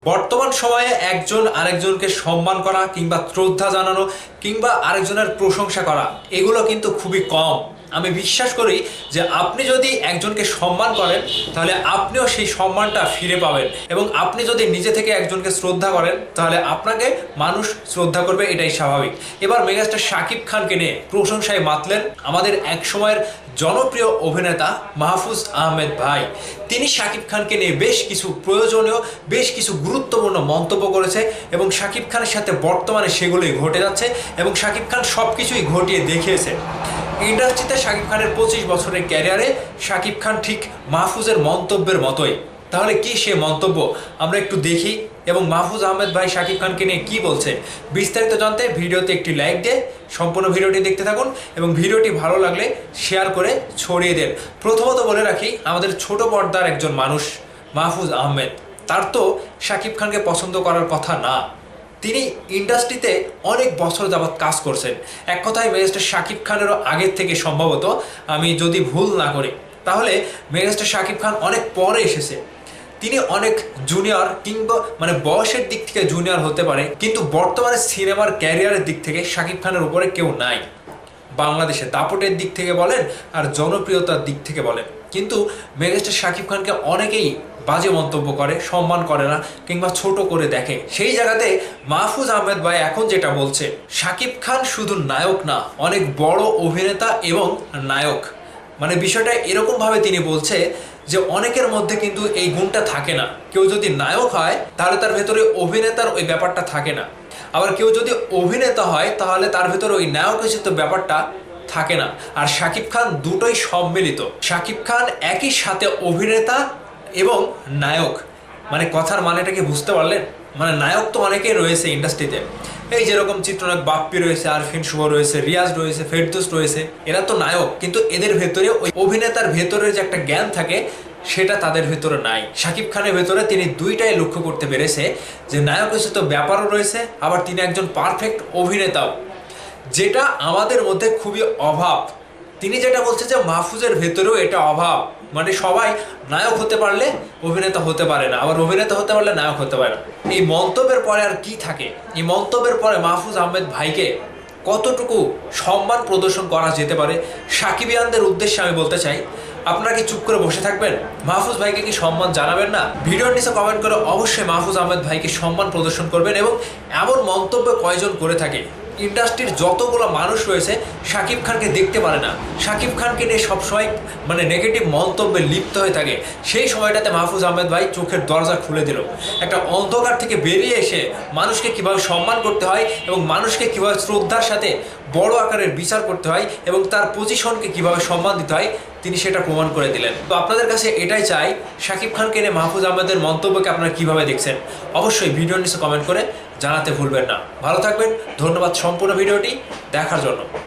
বর্তমান সময়ে একজন আরেকজনকে সম্মান করা কিংবা শ্রদ্ধা জানানো কিংবা আরেকজনের প্রশংসা করা এগুলো কিন্তু খুবই কম। আমি বিশ্বাস করি যে আপনি যদি একজনকে সম্মান করেন তাহলে আপনিও সেই সম্মানটা ফিরে পাবেন, এবং আপনি যদি নিজে থেকে একজনকে শ্রদ্ধা করেন তাহলে আপনাকে মানুষ শ্রদ্ধা করবে, এটাই স্বাভাবিক। এবার মেগাস্টার শাকিব খানকে নিয়ে প্রশংসায় মাতলেন আমাদের এক সময়ের জনপ্রিয় অভিনেতা মাহফুজ আহমেদ ভাই। তিনি শাকিব খানকে নিয়ে বেশ কিছু প্রয়োজনীয়, বেশ কিছু গুরুত্বপূর্ণ মন্তব্য করেছে এবং শাকিব খানের সাথে বর্তমানে সেগুলোই ঘটে যাচ্ছে এবং শাকিব খান সব কিছুই ঘটিয়ে দেখিয়েছে। ইন্ডাস্ট্রিতে শাকিব খানের 25 বছরের ক্যারিয়ারে শাকিব খান ঠিক মাহফুজের মন্তব্যের মতোই। তাহলে কি সে মন্তব্য আমরা একটু দেখি এবং মাহফুজ আহমেদ ভাই শাকিব খানকে নিয়ে কি বলছে বিস্তারিত জানতে ভিডিওতে একটি লাইক দিয়ে সম্পূর্ণ ভিডিওটি দেখতে থাকুন এবং ভিডিওটি ভালো লাগলে শেয়ার করে ছড়িয়ে দেন। প্রথমত বলে রাখি, আমাদের ছোট পর্দার একজন মানুষ মাহফুজ আহমেদ, তার তো শাকিব খানকে পছন্দ করার কথা না। তিনি ইন্ডাস্ট্রিতে অনেক বছর যাবৎ কাজ করছেন। এক কথায় মেগাস্টার শাকিব খানেরও আগের থেকে সম্ভবত, আমি যদি ভুল না করি, তাহলে মেগাস্টার শাকিব খান অনেক পরে এসেছে। তিনি অনেক জুনিয়র কিংবা বয়সের দিক থেকে জুনিয়র হতে পারে, কিন্তু বর্তমানে সিনেমার ক্যারিয়ারের দিক থেকে শাকিব খানের উপরে কেউ নাই। বাংলাদেশে দাপটের দিক থেকে বলেন আর জনপ্রিয়তার দিক থেকে বলেন, কিন্তু মেগাস্টার শাকিব খানকে অনেকেই বাজে মন্তব্য করে, সম্মান করে না কিংবা ছোট করে দেখে। সেই জায়গাতে মাহফুজ আহমেদ ভাই এখন যেটা বলছে, শাকিব খান শুধু নায়ক না, অনেক বড় অভিনেতা এবং নায়ক। বিষয়টা এরকমভাবে তিনি বলছে যে অনেকের মধ্যে কিন্তু এই গুণটা থাকে না। কেউ যদি নায়ক হয় তাহলে তার ভেতরে অভিনেতার ওই ব্যাপারটা থাকে না, আবার কেউ যদি অভিনেতা হয় তাহলে তার ভেতরে ওই নায়কের ব্যাপারটা থাকে না। আর শাকিব খান দুটোই সম্মিলিত। শাকিব খান একই সাথে অভিনেতা এবং নায়ক। কথার মানেটা কি বুঝতে পারলেন? নায়ক তো অনেকেই রয়েছে ইন্ডাস্ট্রিতে, এই যেরকম চিত্রনায়ক বাপ্পি রয়েছে, আরফিন শুভ রয়েছে, রিয়াজ রয়েছে, ফেরদৌস রয়েছে, এরা তো নায়ক, কিন্তু এদের ভেতরে ওই অভিনেতার ভেতরে যে একটা জ্ঞান থাকে সেটা তাদের ভেতরে নাই। শাকিব খানের ভেতরে তিনি দুইটাই লক্ষ্য করতে পেরেছে, যে নায়ক হিসেবে তো ব্যাপারও রয়েছে, আবার তিনি একজন পারফেক্ট অভিনেতাও, যেটা আমাদের মধ্যে খুবই অভাব। তিনি যেটা বলছে যে মাহফুজের ভেতরেও এটা অভাব, সবাই নায়ক হতে পারলে অভিনেতা হতে পারে না, আবার অভিনেতা হতে পারলে নায়ক হতে পারে না। এই মন্তব্যের পরে আর কি থাকে? এই মন্তব্যের পরে মাহফুজ আহমেদ ভাইকে কতটুকু সম্মান প্রদর্শন করা যেতে পারে? সাকিবিয়ানদের উদ্দেশ্যে আমি বলতে চাই, আপনারা কি চুপ করে বসে থাকবেন? মাহফুজ ভাইকে কি সম্মান জানাবেন না? ভিডিওর নিচে কমেন্ট করে অবশ্যই মাহফুজ আহমেদ ভাইকে সম্মান প্রদর্শন করবেন। এবং এমন মন্তব্য কয়জন করে থাকে? ইন্ডাস্ট্রির যতগুলো মানুষ রয়েছে শাকিব খানকে দেখতে পারে না, শাকিব খানকে নিয়ে সবসময় নেগেটিভ মন্তব্যে লিপ্ত হয়ে থাকে। সেই সময়টাতে মাহফুজ আহমেদ ভাই চোখের দরজা খুলে দিল। একটা অন্ধকার থেকে বেরিয়ে এসে মানুষকে কিভাবে সম্মান করতে হয় এবং মানুষকে কিভাবে শ্রদ্ধার সাথে বড় আকারের বিচার করতে হয় এবং তার পজিশনকে কিভাবে সম্মান দিতে হয়, তিনি সেটা প্রমাণ করে দিলেন। তো আপনাদের কাছে এটাই চাই, শাকিব খানকে নিয়ে মাহফুজ আহমেদের মন্তব্যকে আপনারা কিভাবে দেখছেন অবশ্যই ভিডিওর নিচে কমেন্ট করে জানাতে ভুলবেন না। ভালো থাকবেন, ধন্যবাদ সম্পূর্ণ ভিডিওটি দেখার জন্য।